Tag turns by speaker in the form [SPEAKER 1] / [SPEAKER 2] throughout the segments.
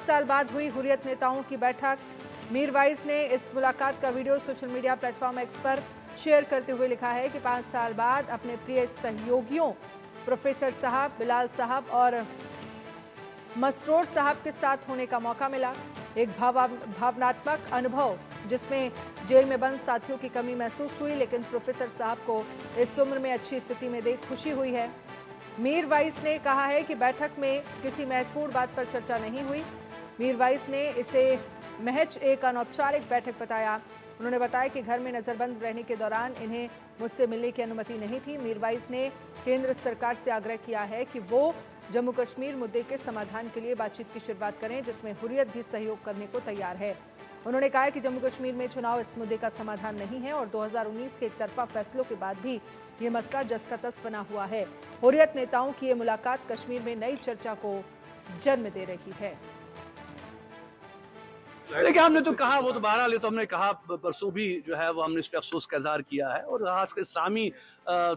[SPEAKER 1] साल बाद हुई हुर्रियत नेताओं की बैठक। मीरवाइज ने इस मुलाकात का video social media platform x पर शेयर करते हुए लिखा है कि 5 साल बाद अपने प्रिय सहयोगियों प्रोफेसर साहब, बिलाल साहब और मसरूर साहब के साथ होने का मौका मिला। एक भावनात्मक अनुभव जिसमें जेल में बंद साथियों की कमी महसूस हुई, लेकिन प्रोफेसर साहब को इस उम्र में अच्छी स्थिति में देख खुशी हुई है। मीरवाइज ने कहा है कि बैठक में किसी महत्वपूर्ण बात पर चर्चा नहीं हुई। मीरवाइज ने इसे महज एक अनौपचारिक बैठक बताया। उन्होंने बताया कि घर में नजरबंद रहने के दौरान इन्हें मुझसे मिलने की अनुमति नहीं थी। मीरवाइज ने केंद्र सरकार से आग्रह किया है कि वो जम्मू कश्मीर मुद्दे के समाधान के लिए बातचीत की शुरुआत करें, जिसमें हुर्रियत भी सहयोग करने को तैयार है। उन्होंने कहा कि जम्मू कश्मीर में चुनाव इस मुद्दे का समाधान नहीं है और 2019 के एकतरफा फैसलों के बाद भी ये मसला जस का तस बना हुआ है। हुर्रियत नेताओं की ये मुलाकात कश्मीर में नई चर्चा को जन्म दे रही है।
[SPEAKER 2] देखिए, हमने तो कहा, वो तो बहरहाल, तो हमने कहा परसों भी जो है वो हमने इस पर अफसोस का इजहार किया है। और खासकर इस्लामी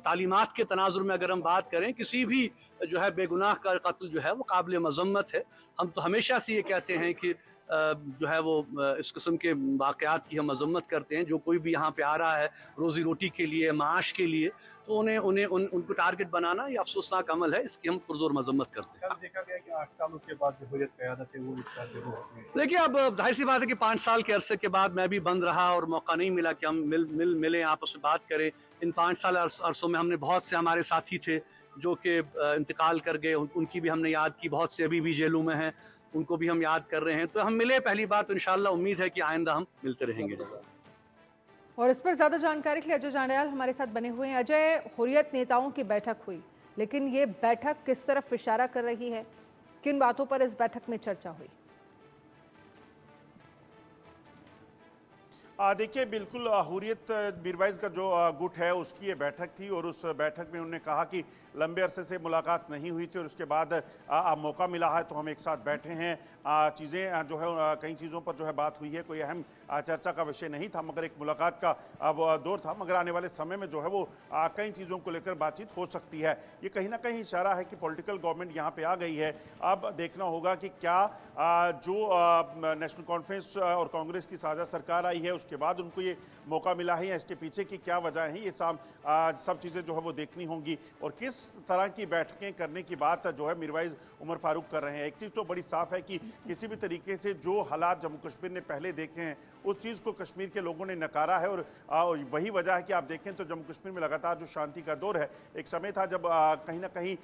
[SPEAKER 2] तालीमात के तनाजुर में अगर हम बात करें, किसी भी जो है बेगुनाह का कत्ल जो है वो काबिल मजम्मत है। हम तो हमेशा से ये कहते हैं कि जो है वो इस किस्म के वाक़यात की हम मजम्मत करते हैं। जो कोई भी यहाँ पे आ रहा है रोज़ी रोटी के लिए, माश के लिए, तो उनको टारगेट बनाना ये अफसोसनाक अमल है। इसकी हम पुरजोर मजम्मत करते हैं।
[SPEAKER 3] कल देखा गया कि 8 सालों के बाद जो हुर्रियत क़यादत है वो
[SPEAKER 2] देखिए, अब जाहिर सी बात है कि 5 साल के अरसे के बाद मैं भी बंद रहा और मौका नहीं मिला कि हम मिलें, आपस में बात करें। इन 5 साल अरसों में हमने बहुत से हमारे साथी थे जो कि इंतकाल कर गए, उनकी भी हमने याद की। बहुत से अभी भी जेलों में हैं, उनको भी हम याद कर रहे हैं। तो हम मिले पहली बार, तो इंशाल्लाह उम्मीद है कि आइंदा हम मिलते रहेंगे।
[SPEAKER 1] और इस पर ज्यादा जानकारी के लिए अजय जांडियाल हमारे साथ बने हुए हैं। अजय, हुर्रियत नेताओं की बैठक हुई, लेकिन ये बैठक किस तरफ इशारा कर रही है? किन बातों पर इस बैठक में चर्चा हुई?
[SPEAKER 3] देखिए, बिल्कुल हुर्रियत मीरवाइज का जो गुट है उसकी ये बैठक थी और उस बैठक में उन्होंने कहा कि लंबे अरसे से मुलाकात नहीं हुई थी और उसके बाद मौका मिला है तो हम एक साथ बैठे हैं। चीज़ें जो है कई चीज़ों पर जो है बात हुई है, कोई अहम चर्चा का विषय नहीं था, मगर एक मुलाकात का अब दौर था। मगर आने वाले समय में जो है वो कई चीज़ों को लेकर बातचीत हो सकती है। ये कहीं ना कहीं इशारा है कि पॉलिटिकल गवर्नमेंट यहाँ पे आ गई है। अब देखना होगा कि क्या जो नेशनल कॉन्फ्रेंस और कांग्रेस की साझा सरकार आई है उसके बाद उनको ये मौका मिला है, या इसके पीछे की क्या वजह है, ये सब चीज़ें जो है वो देखनी होंगी। और किस तरह की बैठकें करने की बात जो है मीरवाइज उमर फारूक कर रहे हैं। एक चीज़ तो बड़ी साफ है कि किसी भी तरीके से जो हालात जम्मू कश्मीर ने पहले देखे हैं उस चीज़ को कश्मीर के लोगों ने नकारा है। और वही वजह है कि आप देखें तो जम्मू कश्मीर में लगातार जो शांति का दौर है, एक समय था जब कहीं ना कहीं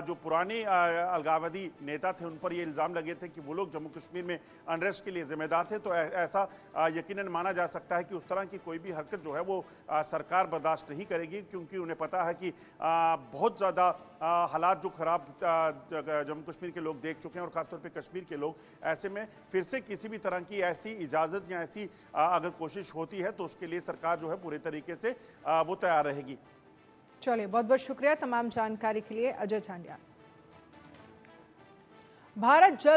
[SPEAKER 3] जो पुराने अलगाववादी नेता थे उन पर ये इल्ज़ाम लगे थे कि वो लोग जम्मू कश्मीर में अनरेस्ट के लिए जिम्मेदार थे। तो ऐसा यकीनन माना जा सकता है कि उस तरह की कोई भी हरकत जो है वो सरकार बर्दाश्त नहीं करेगी, क्योंकि उन्हें पता है कि बहुत ज़्यादा हालात जो ख़राब जम्मू कश्मीर के लोग देख चुके हैं और ख़ासतौर पे कश्मीर के लोग। ऐसे में फिर से किसी भी तरह की ऐसी इजाज़त या ऐसी अगर कोशिश होती है तो उसके लिए सरकार जो है पूरे तरीके से वो तैयार रहेगी।
[SPEAKER 1] चलिए, बहुत बहुत शुक्रिया तमाम जानकारी के लिए अजय जांडियाल। भारत जल्द